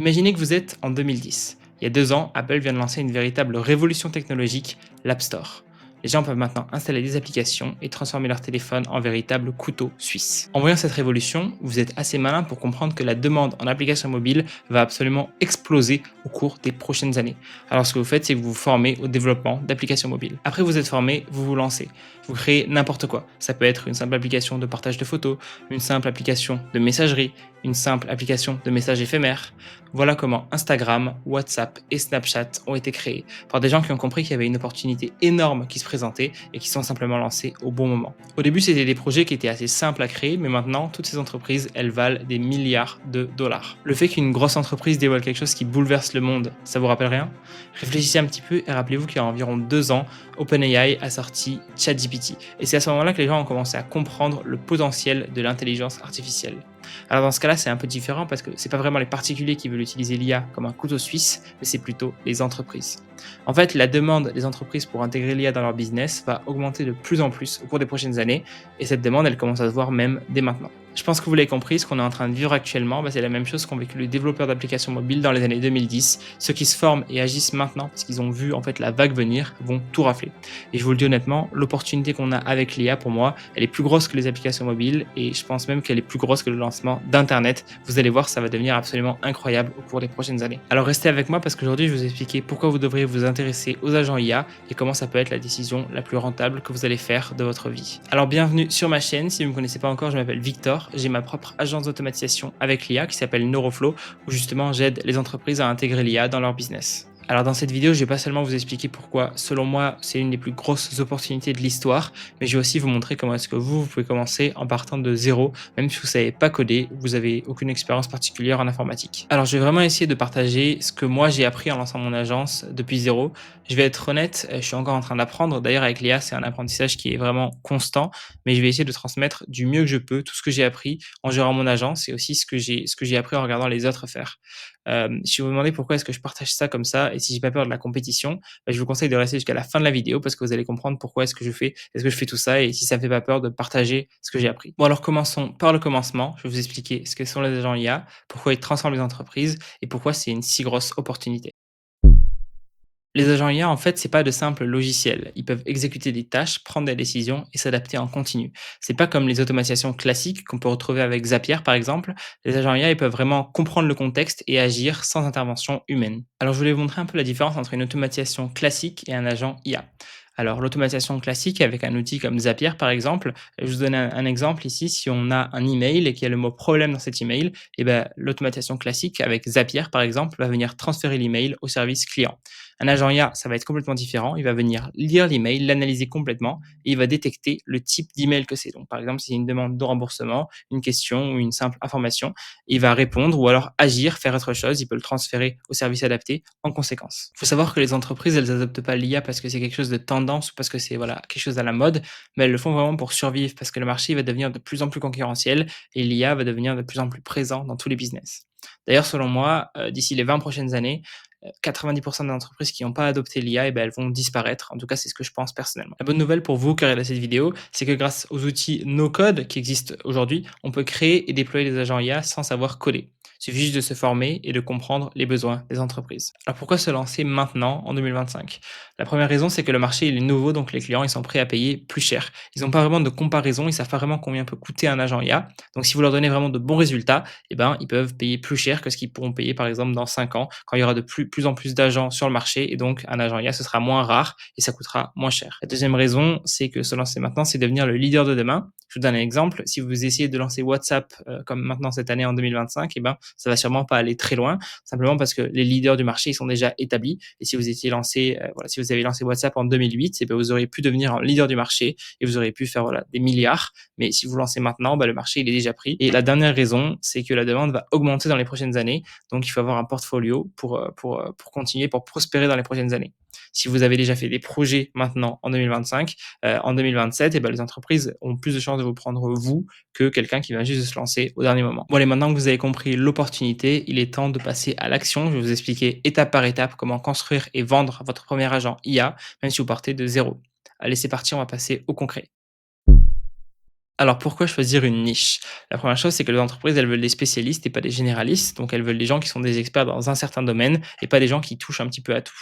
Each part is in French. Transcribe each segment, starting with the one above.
Imaginez que vous êtes en 2010. Il y a 2 ans, Apple vient de lancer une véritable révolution technologique, l'App Store. Les gens peuvent maintenant installer des applications et transformer leur téléphone en véritable couteau suisse. En voyant cette révolution, vous êtes assez malin pour comprendre que la demande en application mobile va absolument exploser au cours des prochaines années. Alors ce que vous faites, c'est que vous vous formez au développement d'applications mobiles. Après vous êtes formé, vous vous lancez. Vous créez n'importe quoi. Ça peut être une simple application de partage de photos, une simple application de messagerie, une simple application de messages éphémères. Voilà comment Instagram, WhatsApp et Snapchat ont été créés par des gens qui ont compris qu'il y avait une opportunité énorme qui se présentait et qui sont simplement lancés au bon moment. Au début, c'était des projets qui étaient assez simples à créer, mais maintenant, toutes ces entreprises, elles valent des milliards de dollars. Le fait qu'une grosse entreprise dévoile quelque chose qui bouleverse le monde, ça vous rappelle rien? Réfléchissez un petit peu et rappelez-vous qu'il y a environ 2 ans, OpenAI a sorti ChatGPT. Et c'est à ce moment-là que les gens ont commencé à comprendre le potentiel de l'intelligence artificielle. Alors dans ce cas-là, c'est un peu différent parce que c'est pas vraiment les particuliers qui veulent utiliser l'IA comme un couteau suisse, mais c'est plutôt les entreprises. En fait, la demande des entreprises pour intégrer l'IA dans leur business va augmenter de plus en plus au cours des prochaines années, et cette demande, elle commence à se voir même dès maintenant. Je pense que vous l'avez compris, ce qu'on est en train de vivre actuellement, c'est la même chose qu'ont vécu les développeurs d'applications mobiles dans les années 2010. Ceux qui se forment et agissent maintenant parce qu'ils ont vu en fait la vague venir vont tout rafler. Et je vous le dis honnêtement, l'opportunité qu'on a avec l'IA pour moi, elle est plus grosse que les applications mobiles et je pense même qu'elle est plus grosse que le lancement d'Internet. Vous allez voir, ça va devenir absolument incroyable au cours des prochaines années. Alors restez avec moi parce qu'aujourd'hui, je vais vous expliquer pourquoi vous devriez vous intéresser aux agents IA et comment ça peut être la décision la plus rentable que vous allez faire de votre vie. Alors bienvenue sur ma chaîne. Si vous ne me connaissez pas encore, je m'appelle Victor. J'ai ma propre agence d'automatisation avec l'IA qui s'appelle Neuroflow où justement j'aide les entreprises à intégrer l'IA dans leur business. Alors dans cette vidéo, je vais pas seulement vous expliquer pourquoi, selon moi, c'est une des plus grosses opportunités de l'histoire, mais je vais aussi vous montrer comment est-ce que vous pouvez commencer en partant de zéro, même si vous savez pas coder, vous avez aucune expérience particulière en informatique. Alors je vais vraiment essayer de partager ce que moi j'ai appris en lançant mon agence depuis zéro. Je vais être honnête, je suis encore en train d'apprendre. D'ailleurs avec l'IA, c'est un apprentissage qui est vraiment constant, mais je vais essayer de transmettre du mieux que je peux tout ce que j'ai appris en gérant mon agence et aussi ce que j'ai appris en regardant les autres faire. Si vous vous demandez pourquoi est-ce que je partage ça comme ça et si j'ai pas peur de la compétition, bah, je vous conseille de rester jusqu'à la fin de la vidéo parce que vous allez comprendre pourquoi est-ce que je fais tout ça et si ça me fait pas peur de partager ce que j'ai appris. Bon alors commençons par le commencement. Je vais vous expliquer ce que sont les agents IA, pourquoi ils transforment les entreprises et pourquoi c'est une si grosse opportunité. Les agents IA, en fait, c'est pas de simples logiciels. Ils peuvent exécuter des tâches, prendre des décisions et s'adapter en continu. C'est pas comme les automatisations classiques qu'on peut retrouver avec Zapier, par exemple. Les agents IA, ils peuvent vraiment comprendre le contexte et agir sans intervention humaine. Alors, je voulais vous montrer un peu la différence entre une automatisation classique et un agent IA. Alors, l'automatisation classique avec un outil comme Zapier, par exemple, je vous donne un exemple ici. Si on a un email et qu'il y a le mot problème dans cet email, eh ben, l'automatisation classique avec Zapier, par exemple, va venir transférer l'email au service client. Un agent IA, ça va être complètement différent. Il va venir lire l'email, l'analyser complètement et il va détecter le type d'email que c'est. Donc, par exemple, si c'est une demande de remboursement, une question ou une simple information, il va répondre ou alors agir, faire autre chose. Il peut le transférer au service adapté en conséquence. Il faut savoir que les entreprises, elles n'adoptent pas l'IA parce que c'est quelque chose de tendance ou parce que c'est voilà, quelque chose à la mode, mais elles le font vraiment pour survivre parce que le marché va devenir de plus en plus concurrentiel et l'IA va devenir de plus en plus présent dans tous les business. D'ailleurs, selon moi, d'ici les 20 prochaines années, 90 des entreprises qui n'ont pas adopté l'IA, eh ben, elles vont disparaître. En tout cas, c'est ce que je pense personnellement. La bonne nouvelle pour vous qui regardez cette vidéo, c'est que grâce aux outils no-code qui existent aujourd'hui, on peut créer et déployer des agents IA sans savoir coder. Il suffit juste de se former et de comprendre les besoins des entreprises. Alors pourquoi se lancer maintenant, en 2025? La première raison, c'est que le marché il est nouveau, donc les clients ils sont prêts à payer plus cher. Ils n'ont pas vraiment de comparaison, ils savent pas vraiment combien peut coûter un agent IA. Donc si vous leur donnez vraiment de bons résultats, eh ben, ils peuvent payer plus cher que ce qu'ils pourront payer par exemple dans 5 ans quand il y aura de plus en plus d'agents sur le marché et donc un agent IA ce sera moins rare et ça coûtera moins cher. La deuxième raison, c'est que se lancer maintenant, c'est devenir le leader de demain. Je vous donne un exemple, si vous essayez de lancer WhatsApp comme maintenant cette année en 2025, eh ben, ça va sûrement pas aller très loin, simplement parce que les leaders du marché ils sont déjà établis et si vous étiez lancé, voilà, si vous avez lancé WhatsApp en 2008, eh ben, vous auriez pu devenir un leader du marché et vous auriez pu faire voilà, des milliards. Mais si vous lancez maintenant, bah, le marché il est déjà pris. Et la dernière raison, c'est que la demande va augmenter dans les prochaines années. Donc, il faut avoir un portfolio pour continuer, pour prospérer dans les prochaines années. Si vous avez déjà fait des projets maintenant en 2025, en 2027, et ben, les entreprises ont plus de chances de vous prendre vous que quelqu'un qui vient juste de se lancer au dernier moment. Bon, allez, maintenant que vous avez compris l'opportunité, il est temps de passer à l'action. Je vais vous expliquer étape par étape comment construire et vendre votre premier agent IA, même si vous partez de zéro. Allez, c'est parti, on va passer au concret. Alors pourquoi choisir une niche? La première chose, c'est que les entreprises, elles veulent des spécialistes et pas des généralistes. Donc elles veulent des gens qui sont des experts dans un certain domaine et pas des gens qui touchent un petit peu à tout.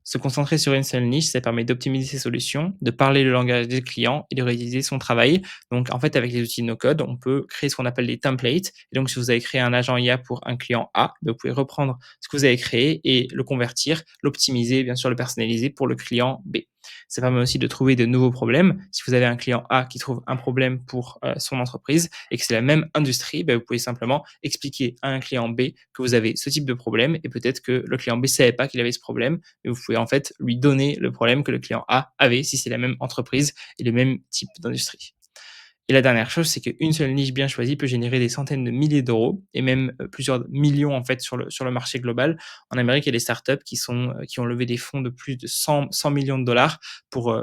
Se concentrer sur une seule niche, ça permet d'optimiser ses solutions, de parler le langage des clients et de réaliser son travail. Donc en fait, avec les outils de no-code, on peut créer ce qu'on appelle des templates. Et donc si vous avez créé un agent IA pour un client A, ben, vous pouvez reprendre ce que vous avez créé et le convertir, l'optimiser, bien sûr le personnaliser pour le client B. Ça permet aussi de trouver de nouveaux problèmes. Si vous avez un client A qui trouve un problème pour son entreprise et que c'est la même industrie, ben, vous pouvez simplement expliquer à un client B que vous avez ce type de problème et peut-être que le client B ne savait pas qu'il avait ce problème et vous pouvez en fait lui donner le problème que le client A avait si c'est la même entreprise et le même type d'industrie. Et la dernière chose, c'est qu'une seule niche bien choisie peut générer des centaines de milliers d'euros et même plusieurs millions en fait sur le marché global. En Amérique, il y a des startups qui ont levé des fonds de plus de 100 millions de dollars pour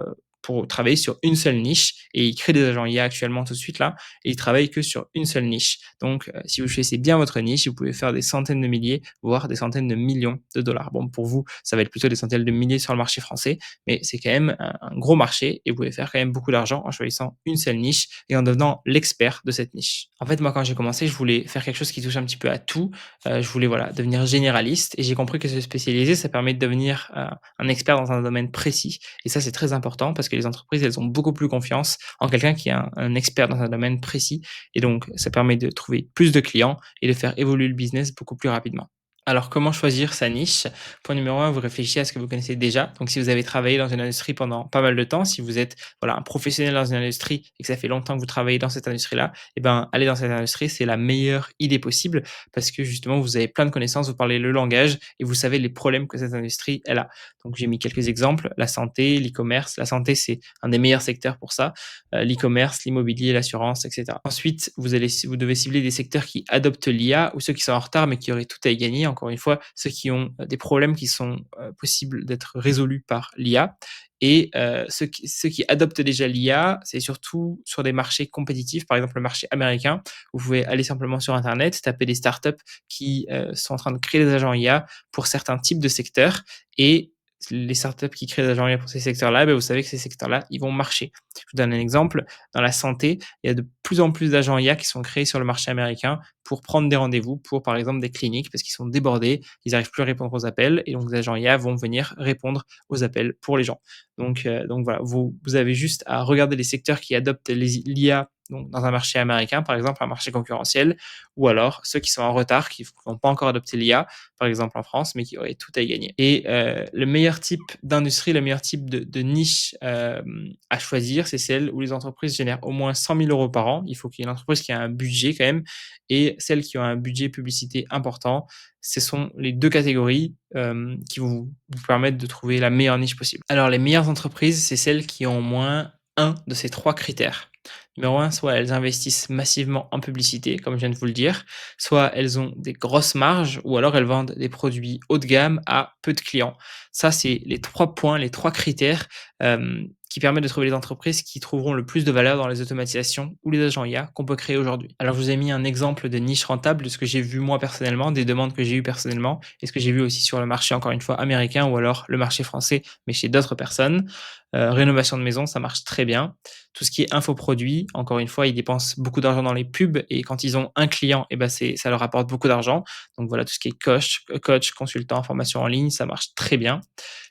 travailler sur une seule niche et ils créent des agents IA actuellement tout de suite là et ils travaillent que sur une seule niche. Donc, si vous choisissez bien votre niche, vous pouvez faire des centaines de milliers, voire des centaines de millions de dollars. Bon, pour vous, ça va être plutôt des centaines de milliers sur le marché français, mais c'est quand même un gros marché et vous pouvez faire quand même beaucoup d'argent en choisissant une seule niche et en devenant l'expert de cette niche. En fait, moi, quand j'ai commencé, je voulais faire quelque chose qui touche un petit peu à tout. Je voulais voilà, devenir généraliste et j'ai compris que se spécialiser, ça permet de devenir un expert dans un domaine précis. Et ça, c'est très important parce que les entreprises, elles ont beaucoup plus confiance en quelqu'un qui est un expert dans un domaine précis. Et donc, ça permet de trouver plus de clients et de faire évoluer le business beaucoup plus rapidement. Alors, comment choisir sa niche? Point numéro un, vous réfléchissez à ce que vous connaissez déjà. Donc, si vous avez travaillé dans une industrie pendant pas mal de temps, si vous êtes voilà, un professionnel dans une industrie et que ça fait longtemps que vous travaillez dans cette industrie-là, eh ben, aller dans cette industrie, c'est la meilleure idée possible parce que justement, vous avez plein de connaissances, vous parlez le langage et vous savez les problèmes que cette industrie, elle a. Donc, j'ai mis quelques exemples. La santé, l'e-commerce. La santé, c'est un des meilleurs secteurs pour ça. L'e-commerce, l'immobilier, l'assurance, etc. Ensuite, vous devez cibler des secteurs qui adoptent l'IA ou ceux qui sont en retard mais qui auraient tout à y gagner. Encore une fois, ceux qui ont des problèmes qui sont possibles d'être résolus par l'IA. Et ceux qui adoptent déjà l'IA, c'est surtout sur des marchés compétitifs, par exemple le marché américain. Vous pouvez aller simplement sur Internet, taper des startups qui sont en train de créer des agents IA pour certains types de secteurs et les startups qui créent des agents IA pour ces secteurs-là, ben, vous savez que ces secteurs-là, ils vont marcher. Je vous donne un exemple. Dans la santé, il y a de plus en plus d'agents IA qui sont créés sur le marché américain pour prendre des rendez-vous pour, par exemple, des cliniques parce qu'ils sont débordés, ils n'arrivent plus à répondre aux appels et donc les agents IA vont venir répondre aux appels pour les gens. Donc voilà, vous avez juste à regarder les secteurs qui adoptent l'IA donc dans un marché américain, par exemple, un marché concurrentiel, ou alors ceux qui sont en retard, qui n'ont pas encore adopté l'IA, par exemple en France, mais qui auraient tout à y gagner. Et le meilleur type d'industrie, le meilleur type de niche à choisir, c'est celle où les entreprises génèrent au moins 100 000 euros par an. Il faut qu'il y ait une entreprise qui a un budget quand même, et celles qui ont un budget publicité important. Ce sont les deux catégories qui vont vous permettre de trouver la meilleure niche possible. Alors, les meilleures entreprises, c'est celles qui ont au moins un de ces trois critères. Numéro un, soit elles investissent massivement en publicité, comme je viens de vous le dire, soit elles ont des grosses marges, ou alors elles vendent des produits haut de gamme à peu de clients. Ça, c'est les 3 points, les 3 critères qui permettent de trouver les entreprises qui trouveront le plus de valeur dans les automatisations ou les agents IA qu'on peut créer aujourd'hui. Alors, je vous ai mis un exemple de niche rentable de ce que j'ai vu moi personnellement, des demandes que j'ai eues personnellement, et ce que j'ai vu aussi sur le marché, encore une fois, américain ou alors le marché français, mais chez d'autres personnes. Rénovation de maison, ça marche très bien. Tout ce qui est infoproduit, encore une fois, ils dépensent beaucoup d'argent dans les pubs et quand ils ont un client, et ben ça leur apporte beaucoup d'argent. Donc voilà, tout ce qui est coach, consultant, formation en ligne, ça marche très bien.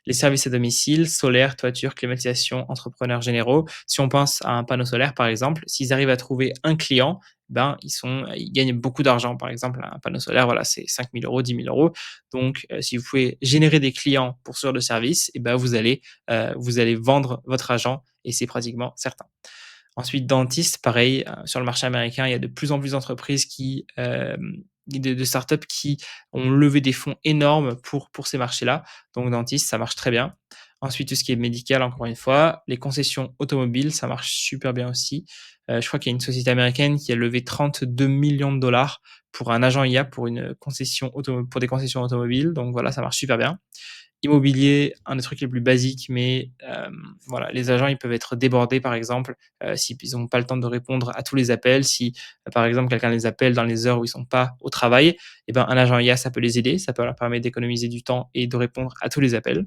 Les services à domicile, solaire, toiture, climatisation, entrepreneurs généraux. Si on pense à un panneau solaire, par exemple, s'ils arrivent à trouver un client, ben, ils gagnent beaucoup d'argent. Par exemple, un panneau solaire, voilà, c'est 5 000 euros, 10 000 euros. Donc, si vous pouvez générer des clients pour ce genre de service, et ben, vous allez vendre votre argent et c'est pratiquement certain. Ensuite, dentiste, pareil, sur le marché américain, il y a de plus en plus d'entreprises de startups qui ont levé des fonds énormes pour ces marchés-là. Donc, dentiste, ça marche très bien. Ensuite, tout ce qui est médical, encore une fois, les concessions automobiles, ça marche super bien aussi. Je crois qu'il y a une société américaine qui a levé 32 millions de dollars pour un agent IA pour pour des concessions automobiles. Donc voilà, ça marche super bien. Immobilier, un des trucs les plus basiques, mais voilà, les agents, ils peuvent être débordés, par exemple, si ils n'ont pas le temps de répondre à tous les appels. Si, par exemple, quelqu'un les appelle dans les heures où ils sont pas au travail, et ben, un agent IA, ça peut les aider, ça peut leur permettre d'économiser du temps et de répondre à tous les appels.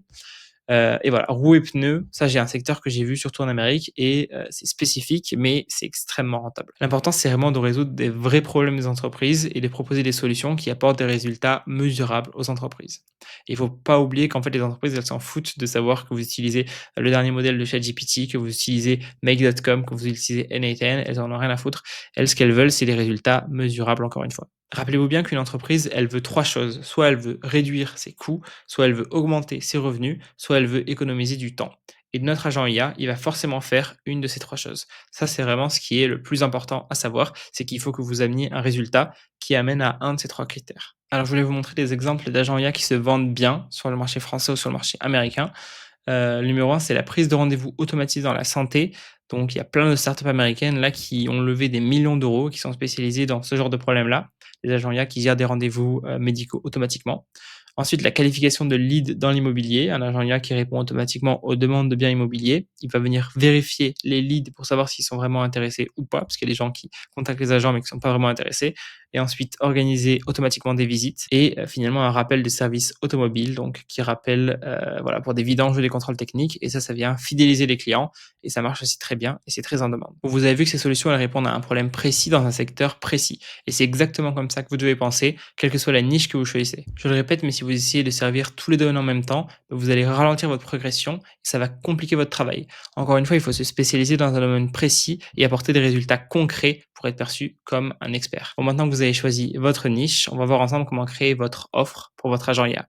Et voilà, roues et pneus, ça j'ai un secteur que j'ai vu surtout en Amérique et c'est spécifique, mais c'est extrêmement rentable. L'important, c'est vraiment de résoudre des vrais problèmes des entreprises et de proposer des solutions qui apportent des résultats mesurables aux entreprises. Il faut pas oublier qu'en fait, les entreprises, elles s'en foutent de savoir que vous utilisez le dernier modèle de ChatGPT, que vous utilisez Make.com, que vous utilisez N8N, elles en ont rien à foutre. Elles, ce qu'elles veulent, c'est des résultats mesurables encore une fois. Rappelez-vous bien qu'une entreprise, elle veut 3 choses. Soit elle veut réduire ses coûts, soit elle veut augmenter ses revenus, soit elle veut économiser du temps. Et notre agent IA, il va forcément faire une de ces 3 choses. Ça, c'est vraiment ce qui est le plus important à savoir, c'est qu'il faut que vous ameniez un résultat qui amène à un de ces 3 critères. Alors, je voulais vous montrer des exemples d'agents IA qui se vendent bien sur le marché français ou sur le marché américain. Le numéro 1, c'est la prise de rendez-vous automatisée dans la santé. Donc il y a plein de startups américaines là qui ont levé des millions d'euros, qui sont spécialisées dans ce genre de problème-là. Les agents IA qui gèrent des rendez-vous, médicaux automatiquement. Ensuite, la qualification de lead dans l'immobilier, un agent IA qui répond automatiquement aux demandes de biens immobiliers. Il va venir vérifier les leads pour savoir s'ils sont vraiment intéressés ou pas, parce qu'il y a des gens qui contactent les agents mais qui ne sont pas vraiment intéressés. Et ensuite, organiser automatiquement des visites et finalement un rappel des services automobiles, donc qui rappelle voilà, pour des vidanges ou des contrôles techniques. Et ça vient fidéliser les clients et ça marche aussi très bien et c'est très en demande. Vous avez vu que ces solutions, elles répondent à un problème précis dans un secteur précis. Et c'est exactement comme ça que vous devez penser, quelle que soit la niche que vous choisissez. Je le répète, mais si vous essayez de servir tous les domaines en même temps, vous allez ralentir votre progression et ça va compliquer votre travail. Encore une fois, il faut se spécialiser dans un domaine précis et apporter des résultats concrets pour être perçu comme un expert. Bon, maintenant que vous avez choisi votre niche, on va voir ensemble comment créer votre offre pour votre agent IA.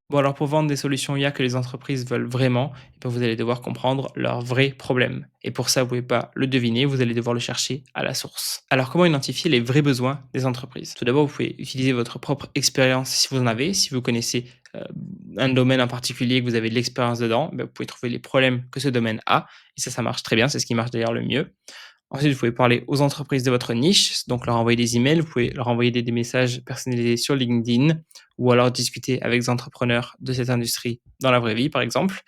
Bon, alors pour vendre des solutions IA que les entreprises veulent vraiment, eh ben, vous allez devoir comprendre leurs vrais problèmes. Et pour ça, vous ne pouvez pas le deviner, vous allez devoir le chercher à la source. Alors, comment identifier les vrais besoins des entreprises? Tout d'abord, vous pouvez utiliser votre propre expérience si vous en avez, si vous connaissez un domaine en particulier et que vous avez de l'expérience dedans, ben, vous pouvez trouver les problèmes que ce domaine a. Et ça marche très bien, c'est ce qui marche d'ailleurs le mieux. Ensuite, vous pouvez parler aux entreprises de votre niche, donc leur envoyer des emails, vous pouvez leur envoyer des messages personnalisés sur LinkedIn ou alors discuter avec des entrepreneurs de cette industrie dans la vraie vie, par exemple.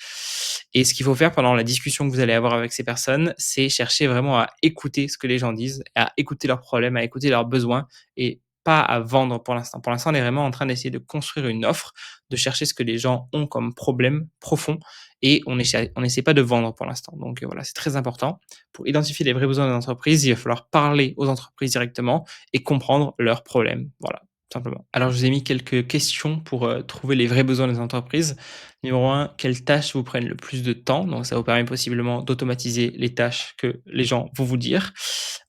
Et ce qu'il faut faire pendant la discussion que vous allez avoir avec ces personnes, c'est chercher vraiment à écouter ce que les gens disent, à écouter leurs problèmes, à écouter leurs besoins et pas à vendre pour l'instant. Pour l'instant, on est vraiment en train d'essayer de construire une offre, de chercher ce que les gens ont comme problème profond et on n'essaie pas de vendre pour l'instant. Donc voilà, c'est très important. Pour identifier les vrais besoins des entreprises, il va falloir parler aux entreprises directement et comprendre leurs problèmes. Voilà, tout simplement. Alors, je vous ai mis quelques questions pour trouver les vrais besoins des entreprises. Numéro 1, quelles tâches vous prennent le plus de temps? Donc, ça vous permet possiblement d'automatiser les tâches que les gens vont vous dire.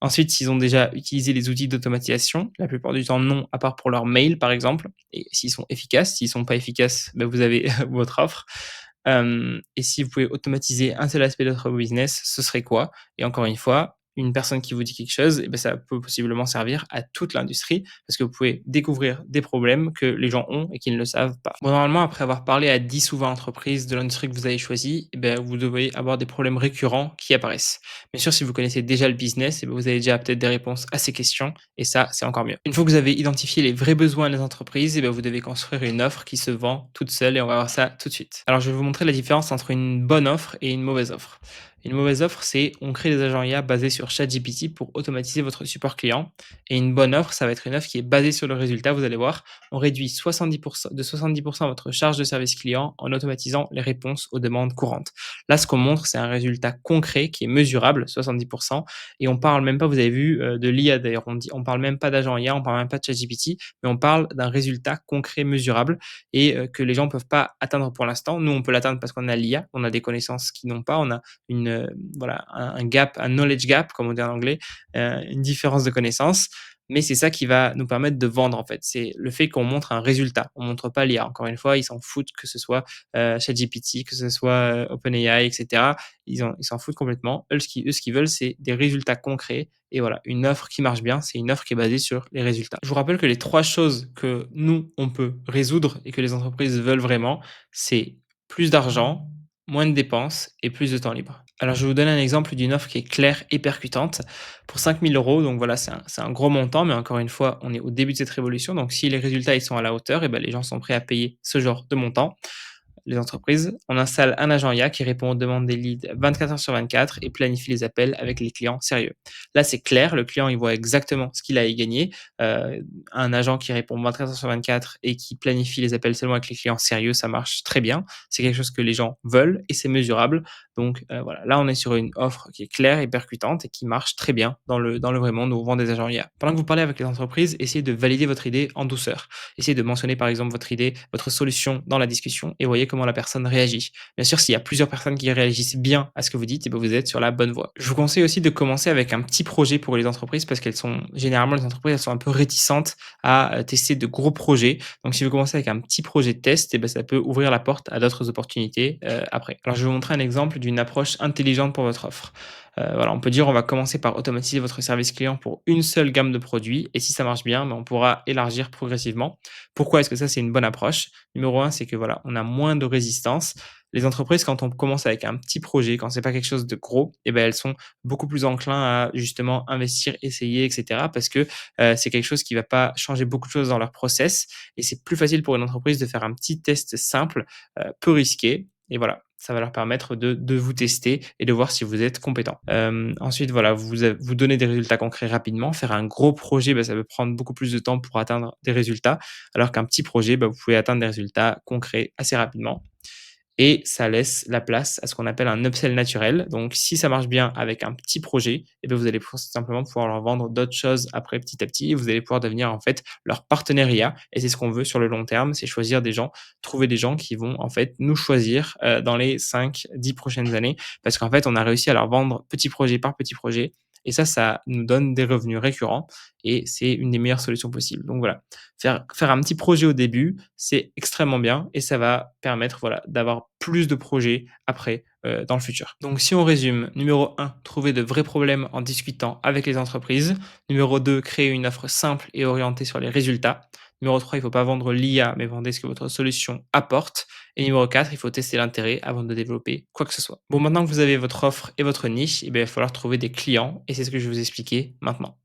Ensuite, s'ils ont déjà utilisé les outils d'automatisation, la plupart du temps non, à part pour leur mail par exemple. Et s'ils sont efficaces, s'ils sont pas efficaces, ben, vous avez votre offre. Et si vous pouvez automatiser un seul aspect de votre business, ce serait quoi? Et encore une fois, une personne qui vous dit quelque chose, et ben, ça peut possiblement servir à toute l'industrie parce que vous pouvez découvrir des problèmes que les gens ont et qu'ils ne le savent pas. Bon, normalement, après avoir parlé à 10 ou 20 entreprises de l'industrie que vous avez choisie, eh ben, vous devez avoir des problèmes récurrents qui apparaissent. Bien sûr, si vous connaissez déjà le business, eh ben, vous avez déjà peut-être des réponses à ces questions et ça, c'est encore mieux. Une fois que vous avez identifié les vrais besoins des entreprises, eh ben, vous devez construire une offre qui se vend toute seule et on va voir ça tout de suite. Alors, je vais vous montrer la différence entre une bonne offre et une mauvaise offre. Une mauvaise offre, c'est on crée des agents IA basés sur ChatGPT pour automatiser votre support client. Et une bonne offre, ça va être une offre qui est basée sur le résultat. Vous allez voir, on réduit 70% de 70% votre charge de service client en automatisant les réponses aux demandes courantes. Là, ce qu'on montre, c'est un résultat concret qui est mesurable, 70%. Et on parle même pas, vous avez vu, de l'IA d'ailleurs. On parle même pas d'agent IA, on parle même pas de ChatGPT, mais on parle d'un résultat concret, mesurable et que les gens peuvent pas atteindre pour l'instant. Nous, on peut l'atteindre parce qu'on a l'IA, on a des connaissances qu'ils n'ont pas, on a voilà, un gap, un knowledge gap, comme on dit en anglais, une différence de connaissances. Mais c'est ça qui va nous permettre de vendre, en fait. C'est le fait qu'on montre un résultat. On montre pas l'IA. Encore une fois, ils s'en foutent que ce soit ChatGPT, que ce soit OpenAI, etc. Ils s'en foutent complètement. Eux, ce qu'ils veulent, c'est des résultats concrets. Et voilà, une offre qui marche bien, c'est une offre qui est basée sur les résultats. Je vous rappelle que les 3 choses que nous, on peut résoudre et que les entreprises veulent vraiment, c'est plus d'argent, moins de dépenses et plus de temps libre. Alors, je vais vous donner un exemple d'une offre qui est claire et percutante. Pour 5 000 €, donc voilà, c'est un gros montant, mais encore une fois, on est au début de cette révolution. Donc, si les résultats ils sont à la hauteur, et ben, les gens sont prêts à payer ce genre de montant. les entreprises, on installe un agent IA qui répond aux demandes des leads 24 heures sur 24 et planifie les appels avec les clients sérieux. Là, c'est clair, le client, il voit exactement ce qu'il a à y gagner. Un agent qui répond 24 heures sur 24 et qui planifie les appels seulement avec les clients sérieux, ça marche très bien. C'est quelque chose que les gens veulent et c'est mesurable. Donc voilà, là, on est sur une offre qui est claire et percutante et qui marche très bien dans le vrai monde où on vend des agents IA. Pendant que vous parlez avec les entreprises, essayez de valider votre idée en douceur. Essayez de mentionner par exemple votre idée, votre solution dans la discussion et voyez comment la personne réagit. Bien sûr, s'il y a plusieurs personnes qui réagissent bien à ce que vous dites, et ben vous êtes sur la bonne voie. Je vous conseille aussi de commencer avec un petit projet pour les entreprises parce qu'elles sont généralement les entreprises elles sont un peu réticentes à tester de gros projets. Donc si vous commencez avec un petit projet de test, et ben ça peut ouvrir la porte à d'autres opportunités après. Alors je vais vous montrer un exemple d'une approche intelligente pour votre offre. Voilà, on peut dire on va commencer par automatiser votre service client pour une seule gamme de produits et si ça marche bien, ben, on pourra élargir progressivement. Pourquoi est-ce que ça c'est une bonne approche? Numéro un, c'est que voilà, on a moins de résistance. Les entreprises, quand on commence avec un petit projet, quand c'est pas quelque chose de gros, et ben elles sont beaucoup plus enclins à justement investir, essayer, et cetera. Parce que c'est quelque chose qui va pas changer beaucoup de choses dans leur process et c'est plus facile pour une entreprise de faire un petit test simple, peu risqué et voilà, ça va leur permettre de vous tester et de voir si vous êtes compétent. Ensuite, voilà, vous donnez des résultats concrets rapidement. Faire un gros projet, bah, ça peut prendre beaucoup plus de temps pour atteindre des résultats, alors qu'un petit projet, bah, vous pouvez atteindre des résultats concrets assez rapidement et ça laisse la place à ce qu'on appelle un upsell naturel. Donc, si ça marche bien avec un petit projet, et bien vous allez simplement pouvoir leur vendre d'autres choses après petit à petit et vous allez pouvoir devenir en fait leur partenariat. Et c'est ce qu'on veut sur le long terme, c'est choisir des gens, trouver des gens qui vont en fait nous choisir dans les 5, 10 prochaines années parce qu'en fait, on a réussi à leur vendre petit projet par petit projet. Et ça nous donne des revenus récurrents et c'est une des meilleures solutions possibles. Donc voilà, faire un petit projet au début, c'est extrêmement bien et ça va permettre, voilà, d'avoir plus de projets après, dans le futur. Donc si on résume, numéro un, trouver de vrais problèmes en discutant avec les entreprises. Numéro 2, créer une offre simple et orientée sur les résultats. Numéro 3, il ne faut pas vendre l'IA, mais vendez ce que votre solution apporte. Et numéro 4, il faut tester l'intérêt avant de développer quoi que ce soit. Bon, maintenant que vous avez votre offre et votre niche, eh bien, il va falloir trouver des clients et c'est ce que je vais vous expliquer maintenant.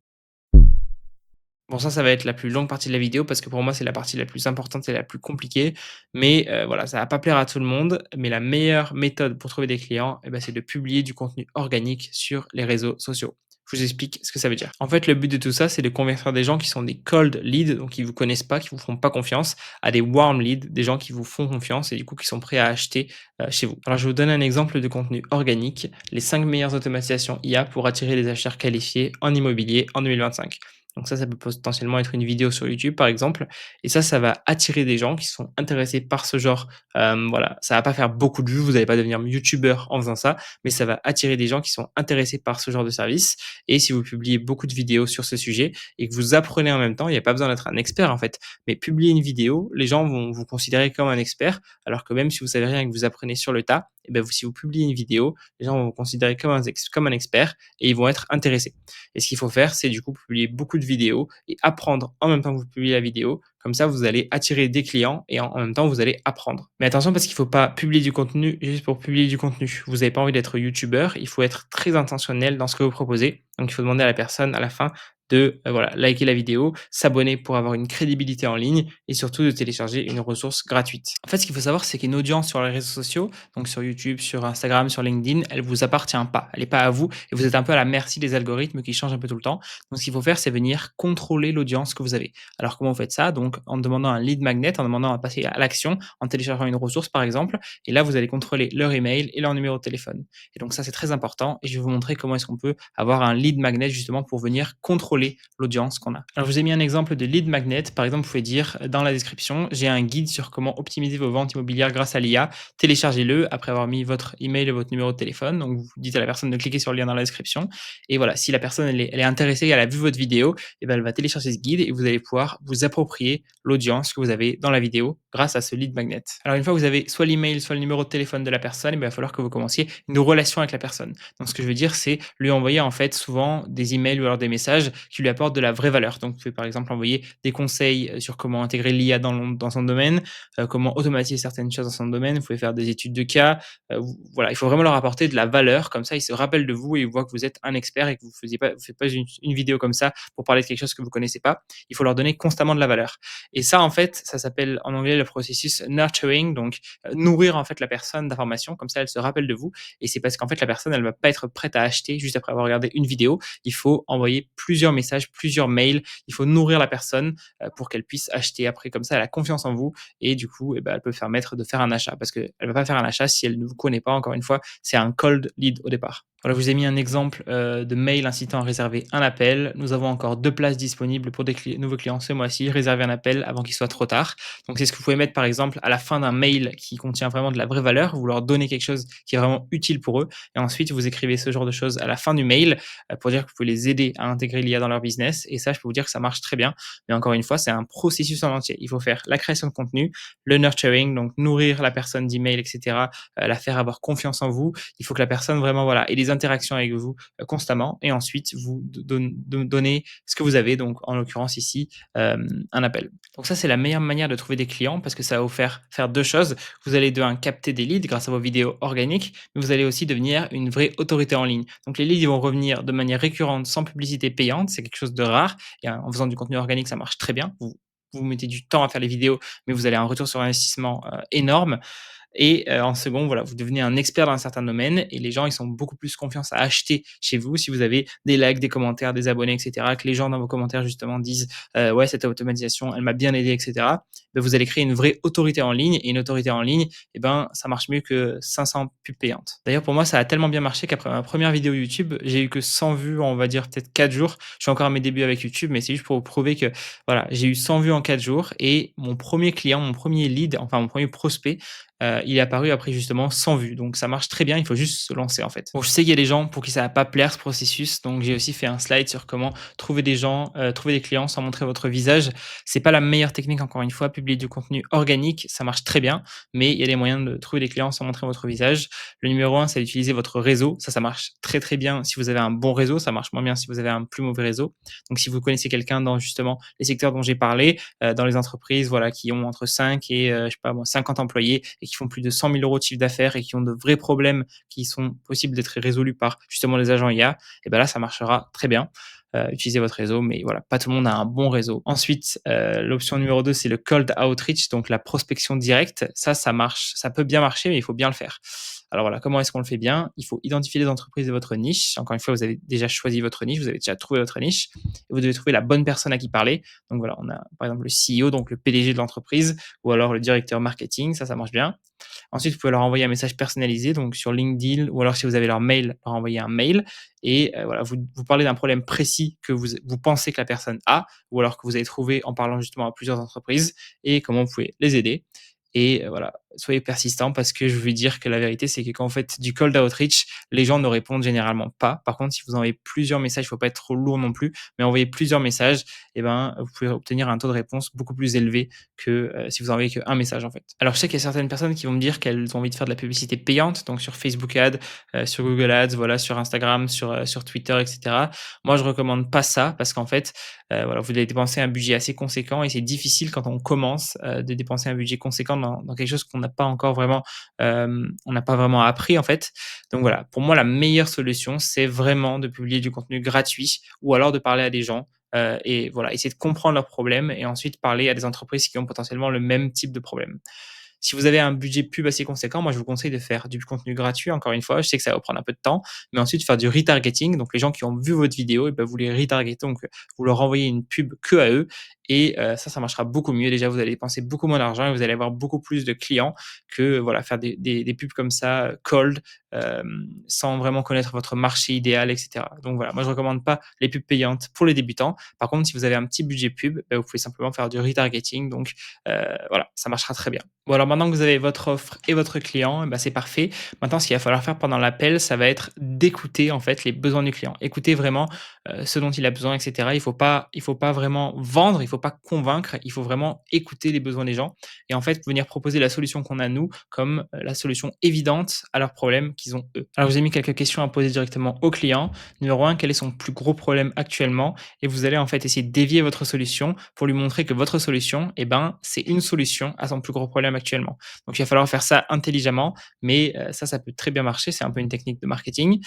Bon ça va être la plus longue partie de la vidéo parce que pour moi, c'est la partie la plus importante et la plus compliquée. Mais voilà, ça va pas plaire à tout le monde, mais la meilleure méthode pour trouver des clients, eh ben, c'est de publier du contenu organique sur les réseaux sociaux. Je vous explique ce que ça veut dire. En fait, le but de tout ça, c'est de convertir des gens qui sont des cold leads, donc qui vous connaissent pas, qui vous font pas confiance, à des warm leads, des gens qui vous font confiance et du coup qui sont prêts à acheter, chez vous. Alors je vais vous donner un exemple de contenu organique, les 5 meilleures automatisations IA pour attirer les acheteurs qualifiés en immobilier en 2025. Donc ça peut potentiellement être une vidéo sur YouTube, par exemple et ça va attirer des gens qui sont intéressés par ce genre, voilà. Ça va pas faire beaucoup de vues, vous allez pas devenir youtubeur en faisant ça, mais ça va attirer des gens qui sont intéressés par ce genre de service et si vous publiez beaucoup de vidéos sur ce sujet et que vous apprenez en même temps, il y a pas besoin d'être un expert, en fait, mais publier une vidéo, les gens vont vous considérer comme un expert, alors que même si vous savez rien et que vous apprenez sur le tas, et ben, si vous publiez une vidéo, les gens vont vous considérer comme un expert et ils vont être intéressés. Et ce qu'il faut faire, c'est du coup publier beaucoup de vidéos et apprendre en même temps que vous publiez la vidéo. Comme ça, vous allez attirer des clients et en même temps, vous allez apprendre. Mais attention parce qu'il ne faut pas publier du contenu juste pour publier du contenu. Vous n'avez pas envie d'être youtubeur, il faut être très intentionnel dans ce que vous proposez. Donc, il faut demander à la personne à la fin de voilà, liker la vidéo, s'abonner pour avoir une crédibilité en ligne et surtout de télécharger une ressource gratuite. En fait, ce qu'il faut savoir, c'est qu'une audience sur les réseaux sociaux, donc sur YouTube, sur Instagram, sur LinkedIn, elle vous appartient pas. Elle n'est pas à vous et vous êtes un peu à la merci des algorithmes qui changent un peu tout le temps. Donc, ce qu'il faut faire, c'est venir contrôler l'audience que vous avez. Alors, comment vous faites ça? Donc, en demandant un lead magnet, en demandant à passer à l'action, en téléchargeant une ressource, par exemple. Et là, vous allez contrôler leur email et leur numéro de téléphone. Et donc, ça, c'est très important. Et je vais vous montrer comment est-ce qu'on peut avoir un lead magnet justement pour venir contrôler l'audience qu'on a. Alors, je vous ai mis un exemple de lead magnet. Par exemple, vous pouvez dire dans la description, j'ai un guide sur comment optimiser vos ventes immobilières grâce à l'IA. Téléchargez-le après avoir mis votre email et votre numéro de téléphone. Donc, vous dites à la personne de cliquer sur le lien dans la description. Et voilà, si la personne elle est intéressée, elle a vu votre vidéo, et ben, elle va télécharger ce guide et vous allez pouvoir vous approprier l'audience que vous avez dans la vidéo grâce à ce lead magnet. Alors, une fois que vous avez soit l'email, soit le numéro de téléphone de la personne, il va falloir que vous commenciez une relation avec la personne. Donc, ce que je veux dire, c'est lui envoyer en fait souvent des emails ou alors des messages qui lui apportent de la vraie valeur. Donc, vous pouvez par exemple envoyer des conseils sur comment intégrer l'IA dans son domaine, comment automatiser certaines choses dans son domaine. Vous pouvez faire des études de cas. Voilà, il faut vraiment leur apporter de la valeur. Comme ça, ils se rappellent de vous et ils voient que vous êtes un expert et que vous faites pas une vidéo comme ça pour parler de quelque chose que vous connaissez pas. Il faut leur donner constamment de la valeur. Et ça, en fait, ça s'appelle en anglais le processus nurturing, donc nourrir en fait la personne d'informations, comme ça elle se rappelle de vous. Et c'est parce qu'en fait la personne, elle va pas être prête à acheter juste après avoir regardé une vidéo. Il faut envoyer plusieurs messages, plusieurs mails. Il faut nourrir la personne pour qu'elle puisse acheter après. Comme ça, elle a confiance en vous et du coup, eh ben, elle peut permettre de faire un achat parce qu'elle ne va pas faire un achat si elle ne vous connaît pas. Encore une fois, c'est un cold lead au départ. Voilà, je vous ai mis un exemple de mail incitant à réserver un appel. Nous avons encore 2 places disponibles pour des nouveaux clients ce mois-ci. Réservez un appel avant qu'il soit trop tard. Donc, c'est ce que vous pouvez mettre par exemple à la fin d'un mail qui contient vraiment de la vraie valeur. Vous leur donnez quelque chose qui est vraiment utile pour eux. Et ensuite, vous écrivez ce genre de choses à la fin du mail pour dire que vous pouvez les aider à intégrer l'IA dans leur business. Et ça, je peux vous dire que ça marche très bien. Mais encore une fois, c'est un processus en entier. Il faut faire la création de contenu, le nurturing, donc nourrir la personne d'email, etc., la faire avoir confiance en vous. Il faut que la personne vraiment voilà, ait des interactions avec vous constamment et ensuite vous donner ce que vous avez, donc en l'occurrence ici, un appel. Donc ça, c'est la meilleure manière de trouver des clients parce que ça va vous faire deux choses. Vous allez de un, capter des leads grâce à vos vidéos organiques, mais vous allez aussi devenir une vraie autorité en ligne. Donc les leads, ils vont revenir de manière récurrente sans publicité payante. C'est quelque chose de rare. Et en faisant du contenu organique, ça marche très bien. Vous mettez du temps à faire les vidéos, mais vous avez un retour sur investissement énorme. Et en second, voilà, vous devenez un expert dans un certain domaine et les gens, ils ont beaucoup plus confiance à acheter chez vous si vous avez des likes, des commentaires, des abonnés, et cetera. Que les gens dans vos commentaires justement disent ouais, cette automatisation, elle m'a bien aidé, et cetera. Ben, vous allez créer une vraie autorité en ligne et une autorité en ligne, eh ben, ça marche mieux que 500 pubs payantes. D'ailleurs, pour moi, ça a tellement bien marché qu'après ma première vidéo YouTube, j'ai eu que 100 vues, on va dire peut-être 4 jours. Je suis encore à mes débuts avec YouTube, mais c'est juste pour vous prouver que voilà, j'ai eu 100 vues en 4 jours et mon premier client, mon premier lead, enfin mon premier prospect, il est apparu après justement 100 vues. Donc ça marche très bien, il faut juste se lancer en fait. Bon, je sais qu'il y a des gens pour qui ça va pas plaire ce processus, donc j'ai aussi fait un slide sur comment trouver des gens, trouver des clients sans montrer votre visage. C'est pas la meilleure technique encore une fois, publier du contenu organique, ça marche très bien, mais il y a des moyens de trouver des clients sans montrer votre visage. Le numéro un, c'est d'utiliser votre réseau. Ça marche très, très bien si vous avez un bon réseau, ça marche moins bien si vous avez un plus mauvais réseau. Donc si vous connaissez quelqu'un dans justement les secteurs dont j'ai parlé, dans les entreprises voilà, qui ont entre 5 et je sais pas moi, 50 employés et qui font plus de 100 000 euros de chiffre d'affaires et qui ont de vrais problèmes qui sont possibles d'être résolus par justement les agents IA, et ben là, ça marchera très bien. Utilisez votre réseau, mais voilà, pas tout le monde a un bon réseau. Ensuite, l'option numéro 2, c'est le cold outreach, donc la prospection directe. Ça marche, ça peut bien marcher, mais il faut bien le faire. Alors voilà, comment est-ce qu'on le fait bien? Il faut identifier les entreprises de votre niche. Encore une fois, vous avez déjà choisi votre niche, vous avez déjà trouvé votre niche, et vous devez trouver la bonne personne à qui parler. Donc voilà, on a par exemple le CEO, donc le PDG de l'entreprise, ou alors le directeur marketing, ça marche bien. Ensuite, vous pouvez leur envoyer un message personnalisé, donc sur LinkedIn, ou alors si vous avez leur mail, leur envoyer un mail. Et voilà, vous parlez d'un problème précis que vous pensez que la personne a, ou alors que vous avez trouvé en parlant justement à plusieurs entreprises, et comment vous pouvez les aider. Et voilà, soyez persistant parce que je veux dire que la vérité, c'est que quand vous faites du cold outreach, les gens ne répondent généralement pas. Par contre, si vous envoyez plusieurs messages, il ne faut pas être trop lourd non plus, mais envoyez plusieurs messages, et ben, vous pouvez obtenir un taux de réponse beaucoup plus élevé que si vous envoyez qu'un message en fait. Alors, je sais qu'il y a certaines personnes qui vont me dire qu'elles ont envie de faire de la publicité payante, donc sur Facebook Ads, sur Google Ads, voilà, sur Instagram, sur Twitter, etc. Moi, je recommande pas ça parce qu'en fait, voilà, vous allez dépenser un budget assez conséquent et c'est difficile quand on commence de dépenser un budget conséquent dans quelque chose qu'on n'a pas encore vraiment, on n'a pas vraiment appris en fait. Donc voilà, pour moi, la meilleure solution, c'est vraiment de publier du contenu gratuit ou alors de parler à des gens. Et voilà, essayer de comprendre leurs problèmes et ensuite parler à des entreprises qui ont potentiellement le même type de problème. Si vous avez un budget pub assez conséquent, moi je vous conseille de faire du contenu gratuit. Encore une fois, je sais que ça va prendre un peu de temps, mais ensuite faire du retargeting. Donc les gens qui ont vu votre vidéo, et ben, vous les retargetez, donc vous leur envoyez une pub que à eux. Et ça marchera beaucoup mieux. Déjà, vous allez dépenser beaucoup moins d'argent et vous allez avoir beaucoup plus de clients que voilà, faire des pubs comme ça, cold, sans vraiment connaître votre marché idéal, etc. Donc voilà, moi je recommande pas les pubs payantes pour les débutants. Par contre, si vous avez un petit budget pub, ben, vous pouvez simplement faire du retargeting. Donc voilà, ça marchera très bien. Bon, alors maintenant que vous avez votre offre et votre client, eh ben, c'est parfait. Maintenant, ce qu'il va falloir faire pendant l'appel, ça va être d'écouter en fait les besoins du client. Écouter vraiment ce dont il a besoin, etc. Il faut pas vraiment vendre, il faut faut pas convaincre, il faut vraiment écouter les besoins des gens et en fait venir proposer la solution qu'on a nous comme, la solution évidente à leurs problèmes qu'ils ont eux. Alors je vous ai mis quelques questions à poser directement au client. Numéro un, quel est son plus gros problème actuellement? Et vous allez en fait essayer de dévier votre solution pour lui montrer que votre solution, eh ben, c'est une solution à son plus gros problème actuellement. Donc il va falloir faire ça intelligemment, mais ça peut très bien marcher, c'est un peu une technique de marketing.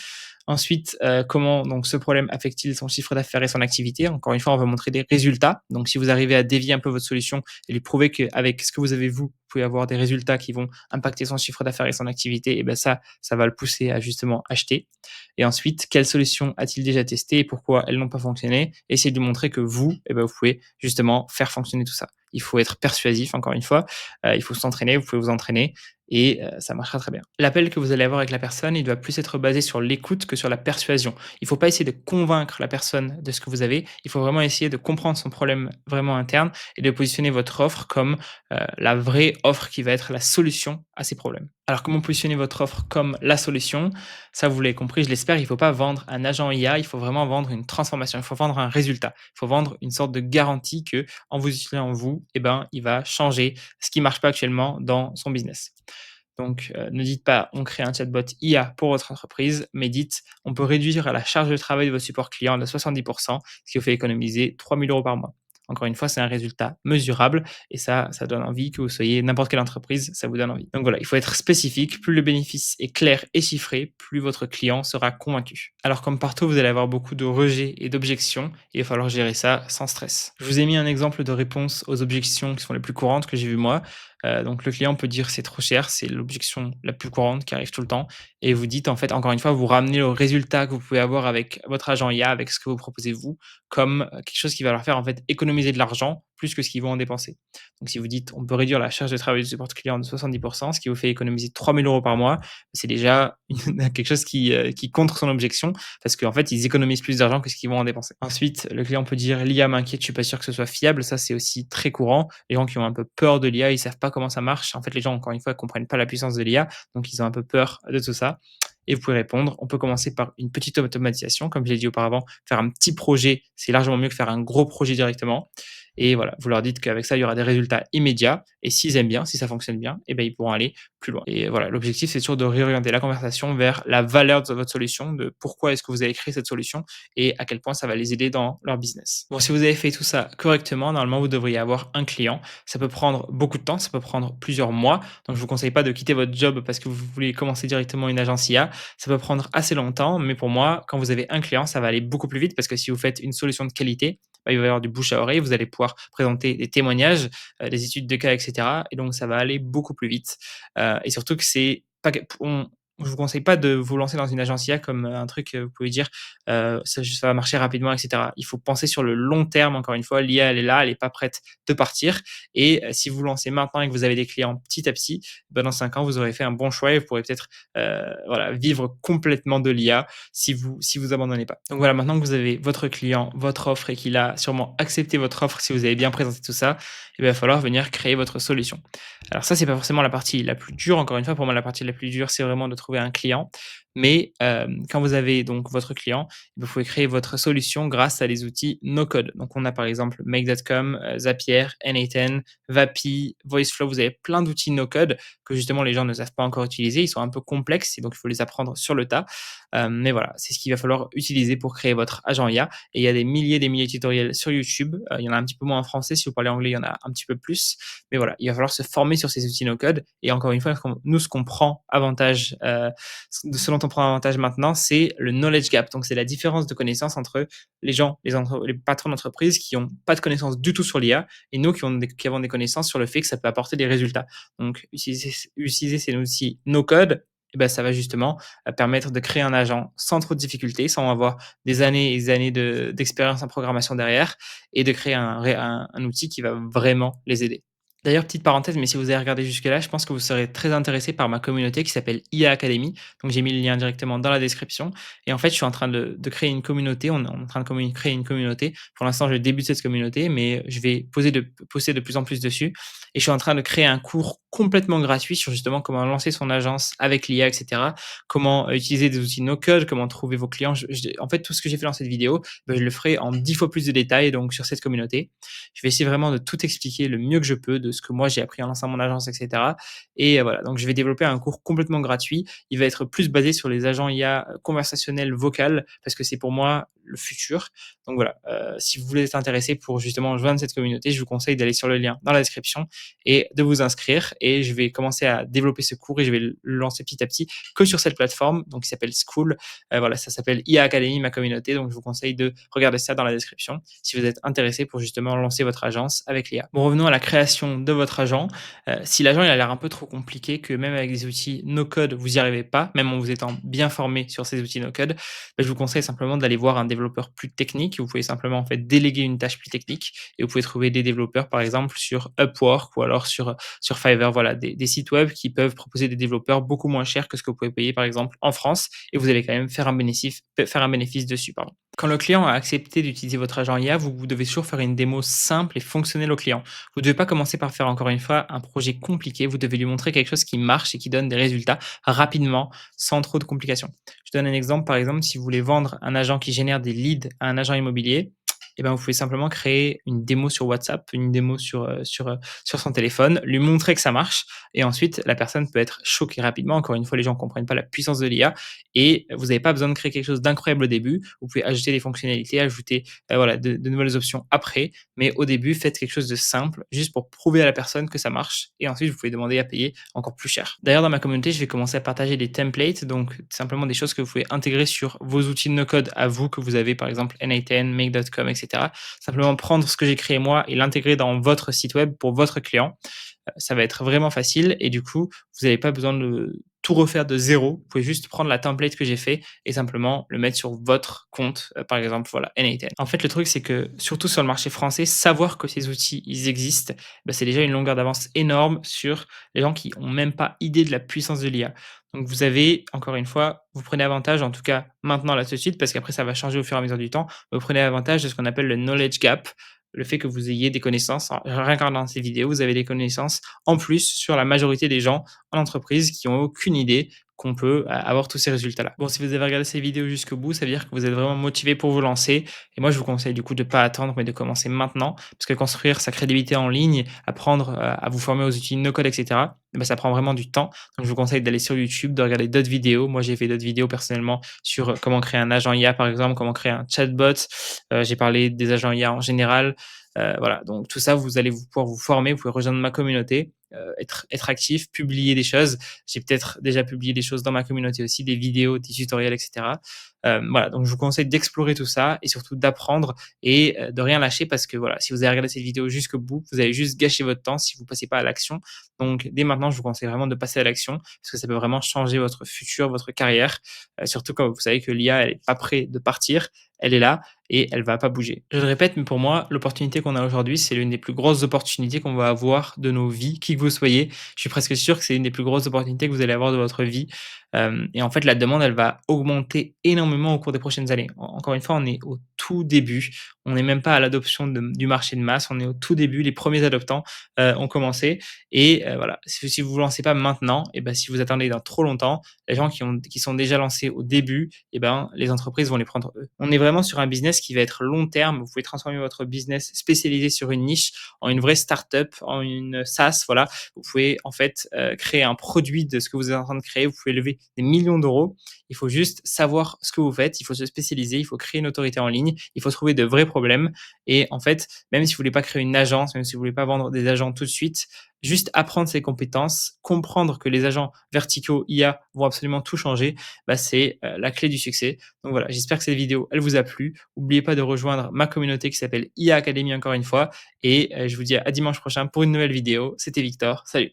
Ensuite, comment donc ce problème affecte-t-il son chiffre d'affaires et son activité? Encore une fois, on va montrer des résultats. Donc si vous arrivez à dévier un peu votre solution et lui prouver qu'avec ce que vous avez vous pouvez avoir des résultats qui vont impacter son chiffre d'affaires et son activité et ben ça va le pousser à justement acheter. Et ensuite, quelles solutions a-t-il déjà testées et pourquoi elles n'ont pas fonctionné? Essayez de lui montrer que vous, eh ben, vous pouvez justement faire fonctionner tout ça. Il faut être persuasif, encore une fois, il faut s'entraîner, vous pouvez vous entraîner et ça marchera très bien. L'appel que vous allez avoir avec la personne, il doit plus être basé sur l'écoute que sur la persuasion. Il ne faut pas essayer de convaincre la personne de ce que vous avez, il faut vraiment essayer de comprendre son problème vraiment interne et de positionner votre offre comme, la vraie offre qui va être la solution à ses problèmes. Alors comment positionner votre offre comme la solution? Ça, vous l'avez compris, je l'espère, il ne faut pas vendre un agent IA, il faut vraiment vendre une transformation, il faut vendre un résultat. Il faut vendre une sorte de garantie que, en vous utilisant vous, eh ben, il va changer ce qui ne marche pas actuellement dans son business. Donc, ne dites pas: «On crée un chatbot IA pour votre entreprise», mais dites: «On peut réduire la charge de travail de vos supports clients de 70 ce qui vous fait économiser 3 000 € par mois». Encore une fois, c'est un résultat mesurable et ça donne envie que vous soyez n'importe quelle entreprise, ça vous donne envie. Donc voilà, il faut être spécifique. Plus le bénéfice est clair et chiffré, plus votre client sera convaincu. Alors comme partout, vous allez avoir beaucoup de rejets et d'objections et il va falloir gérer ça sans stress. Je vous ai mis un exemple de réponse aux objections qui sont les plus courantes que j'ai vues moi. Donc le client peut dire: «C'est trop cher», c'est l'objection la plus courante qui arrive tout le temps et vous dites en fait, encore une fois, vous ramenez le résultat que vous pouvez avoir avec votre agent IA, avec ce que vous proposez vous, comme, quelque chose qui va leur faire en fait économiser de l'argent plus que ce qu'ils vont en dépenser. Donc si vous dites: «On peut réduire la charge de travail du support client de 70 ce qui vous fait économiser 3 000 € par mois», c'est déjà quelque chose qui contre son objection parce qu'en fait, ils économisent plus d'argent que ce qu'ils vont en dépenser. Ensuite, le client peut dire: «L'IA m'inquiète, je suis pas sûr que ce soit fiable». Ça, c'est aussi très courant. Les gens qui ont un peu peur de l'IA, ils savent pas comment ça marche. En fait, les gens, encore une fois, comprennent pas la puissance de l'IA, donc ils ont un peu peur de tout ça. Et vous pouvez répondre: «On peut commencer par une petite automatisation», comme je l'ai dit auparavant. Faire un petit projet, c'est largement mieux que faire un gros projet directement. Et voilà, vous leur dites qu'avec ça, il y aura des résultats immédiats. Et s'ils aiment bien, si ça fonctionne bien, eh ben, ils pourront aller plus loin. Et voilà, l'objectif, c'est toujours de réorienter la conversation vers la valeur de votre solution, de pourquoi est-ce que vous avez créé cette solution et à quel point ça va les aider dans leur business. Bon, si vous avez fait tout ça correctement, normalement, vous devriez avoir un client. Ça peut prendre beaucoup de temps, ça peut prendre plusieurs mois. Donc, je vous conseille pas de quitter votre job parce que vous voulez commencer directement une agence IA. Ça peut prendre assez longtemps, mais pour moi, quand vous avez un client, ça va aller beaucoup plus vite parce que si vous faites une solution de qualité, bah, il va y avoir du bouche à oreille. Vous allez pouvoir présenter des témoignages, des études de cas, et cetera. Et donc, ça va aller beaucoup plus vite. Et surtout que c'est pas que je vous conseille pas de vous lancer dans une agence IA comme un truc, vous pouvez dire, ça va marcher rapidement et cetera. Il faut penser sur le long terme, encore une fois, l'IA, elle est là, elle est pas prête de partir et si vous vous lancez maintenant et que vous avez des clients petit à petit, bah, dans 5 ans, vous aurez fait un bon choix et vous pourrez peut-être, voilà, vivre complètement de l'IA si vous abandonnez pas. Donc voilà, maintenant que vous avez votre client, votre offre et qu'il a sûrement accepté votre offre si vous avez bien présenté tout ça, il va falloir venir créer votre solution. Alors ça, c'est pas forcément la partie la plus dure. Encore une fois, pour moi, la partie la plus dure, c'est vraiment de trouver un client. Mais quand vous avez donc votre client, vous pouvez créer votre solution grâce à des outils no code. Donc on a par exemple Make.com, Zapier, N8N, Vapi, Voiceflow. Vous avez plein d'outils no code que justement les gens ne savent pas encore utiliser. Ils sont un peu complexes et donc il faut les apprendre sur le tas. Mais voilà, c'est ce qu'il va falloir utiliser pour créer votre agent IA. Et il y a des milliers de tutoriels sur YouTube. Il y en a un petit peu moins en français. Si vous parlez anglais, il y en a un petit peu plus. Mais voilà, il va falloir se former sur ces outils no code. Et encore une fois, nous, ce qu'on prend avantage, ce dont on prend avantage maintenant, c'est le knowledge gap. Donc, c'est la différence de connaissances entre les gens, les patrons d'entreprise qui n'ont pas de connaissances du tout sur l'IA et nous qui avons des connaissances sur le fait que ça peut apporter des résultats. Donc, utiliser ces outils no code, eh ben, ça va justement permettre de créer un agent sans trop de difficultés, sans avoir des années et des années d'expérience en programmation derrière et de créer un outil qui va vraiment les aider. D'ailleurs, petite parenthèse, mais si vous avez regardé jusque-là, je pense que vous serez très intéressé par ma communauté qui s'appelle IA Academy. Donc, j'ai mis le lien directement dans la description. Et en fait, je suis en train de créer une communauté. On est en train de créer une communauté. Pour l'instant, je débute cette communauté, mais je vais poster de plus en plus dessus. Et je suis en train de créer un cours complètement gratuit sur justement comment lancer son agence avec l'IA, etc. Comment utiliser des outils no-code, comment trouver vos clients. En fait, tout ce que j'ai fait dans cette vidéo, ben, je le ferai en 10 fois plus de détails donc sur cette communauté. Je vais essayer vraiment de tout expliquer le mieux que je peux de ce que moi j'ai appris en lançant mon agence, et cetera. Et voilà, donc je vais développer un cours complètement gratuit. Il va être plus basé sur les agents IA conversationnels vocales parce que c'est pour moi le futur. Donc voilà, si vous voulez être intéressé pour justement joindre cette communauté, je vous conseille d'aller sur le lien dans la description et de vous inscrire. Et je vais commencer à développer ce cours et je vais le lancer petit à petit que sur cette plateforme, donc qui s'appelle School. Voilà, ça s'appelle IA Academy, ma communauté. Donc je vous conseille de regarder ça dans la description si vous êtes intéressé pour justement lancer votre agence avec l'IA. Bon, revenons à la création de votre agent. Si l'agent il a l'air un peu trop compliqué, que même avec des outils no-code, vous n'y arrivez pas, même en vous étant bien formé sur ces outils no-code, je vous conseille simplement d'aller voir un développeur plus technique. Vous pouvez simplement en fait déléguer une tâche plus technique et vous pouvez trouver des développeurs par exemple sur Upwork ou alors sur Fiverr, voilà, des sites web qui peuvent proposer des développeurs beaucoup moins chers que ce que vous pouvez payer par exemple en France et vous allez quand même faire un bénéfice dessus. Pardon. Quand le client a accepté d'utiliser votre agent IA, vous devez toujours faire une démo simple et fonctionnelle au client. Vous ne devez pas commencer par faire encore une fois un projet compliqué, vous devez lui montrer quelque chose qui marche et qui donne des résultats rapidement, sans trop de complications. Je donne un exemple, par exemple, si vous voulez vendre un agent qui génère des leads à un agent immobilier, eh ben, vous pouvez simplement créer une démo sur WhatsApp, une démo sur son téléphone, lui montrer que ça marche et ensuite la personne peut être choquée rapidement. Encore une fois, les gens ne comprennent pas la puissance de l'IA et vous n'avez pas besoin de créer quelque chose d'incroyable au début. Vous pouvez ajouter des fonctionnalités, ajouter voilà, de nouvelles options après, mais au début, faites quelque chose de simple juste pour prouver à la personne que ça marche et ensuite vous pouvez demander à payer encore plus cher. D'ailleurs, dans ma communauté, je vais commencer à partager des templates, donc simplement des choses que vous pouvez intégrer sur vos outils de no-code à vous que vous avez, par exemple N8N, Make.com, etc. Simplement prendre ce que j'ai créé moi et l'intégrer dans votre site web pour votre client. Ça va être vraiment facile et du coup, vous n'avez pas besoin de tout refaire de zéro. Vous pouvez juste prendre la template que j'ai fait et simplement le mettre sur votre compte, par exemple, voilà, N8N. En fait, le truc, c'est que surtout sur le marché français, savoir que ces outils, ils existent, bah, c'est déjà une longueur d'avance énorme sur les gens qui ont même pas idée de la puissance de l'IA. Donc vous avez, encore une fois, vous prenez avantage, en tout cas maintenant là tout de suite, parce qu'après ça va changer au fur et à mesure du temps, vous prenez avantage de ce qu'on appelle le knowledge gap, le fait que vous ayez des connaissances, rien qu'en regardant ces vidéos, vous avez des connaissances en plus sur la majorité des gens en entreprise qui ont aucune idée qu'on peut avoir tous ces résultats-là. Bon, si vous avez regardé ces vidéos jusqu'au bout, ça veut dire que vous êtes vraiment motivé pour vous lancer. Et moi, je vous conseille du coup de ne pas attendre, mais de commencer maintenant, parce que construire sa crédibilité en ligne, apprendre à vous former aux outils no-code, etc., eh ben, ça prend vraiment du temps. Donc, je vous conseille d'aller sur YouTube, de regarder d'autres vidéos. Moi, j'ai fait d'autres vidéos personnellement sur comment créer un agent IA, par exemple, comment créer un chatbot. J'ai parlé des agents IA en général. Voilà, donc tout ça, vous allez pouvoir vous former, vous pouvez rejoindre ma communauté, être actif, publier des choses. J'ai peut-être déjà publié des choses dans ma communauté aussi, des vidéos, des tutoriels, et cetera. Voilà, donc je vous conseille d'explorer tout ça et surtout d'apprendre et de rien lâcher parce que voilà, si vous avez regardé cette vidéo jusqu'au bout, vous allez juste gâcher votre temps si vous passez pas à l'action. Donc dès maintenant, je vous conseille vraiment de passer à l'action parce que ça peut vraiment changer votre futur, votre carrière, surtout quand vous savez que l'IA, elle est pas près de partir, elle est là et elle va pas bouger. Je le répète, mais pour moi, l'opportunité qu'on a aujourd'hui, c'est l'une des plus grosses opportunités qu'on va avoir de nos vies, qui que vous soyez. Je suis presque sûr que c'est une des plus grosses opportunités que vous allez avoir de votre vie. Et en fait, la demande, elle va augmenter énormément au cours des prochaines années. Encore une fois, on est au tout début. On n'est même pas à l'adoption du marché de masse. On est au tout début. Les premiers adoptants ont commencé. Et voilà, si vous ne vous lancez pas maintenant, et ben, si vous attendez dans trop longtemps, les gens qui sont déjà lancés au début, et ben, les entreprises vont les prendre eux. On est vraiment sur un business qui va être long terme. Vous pouvez transformer votre business spécialisé sur une niche en une vraie startup, en une SaaS. Voilà, vous pouvez en fait créer un produit de ce que vous êtes en train de créer. Vous pouvez lever des millions d'euros. Il faut juste savoir ce que vous faites. Il faut se spécialiser. Il faut créer une autorité en ligne. Il faut trouver de vrais problèmes. Et en fait, même si vous voulez pas créer une agence, même si vous voulez pas vendre des agents tout de suite, juste apprendre ces compétences, comprendre que les agents verticaux IA vont absolument tout changer, bah, c'est la clé du succès. Donc voilà, j'espère que cette vidéo, elle vous a plu. N'oubliez pas de rejoindre ma communauté qui s'appelle IA Academy encore une fois. Et je vous dis à dimanche prochain pour une nouvelle vidéo. C'était Victor. Salut.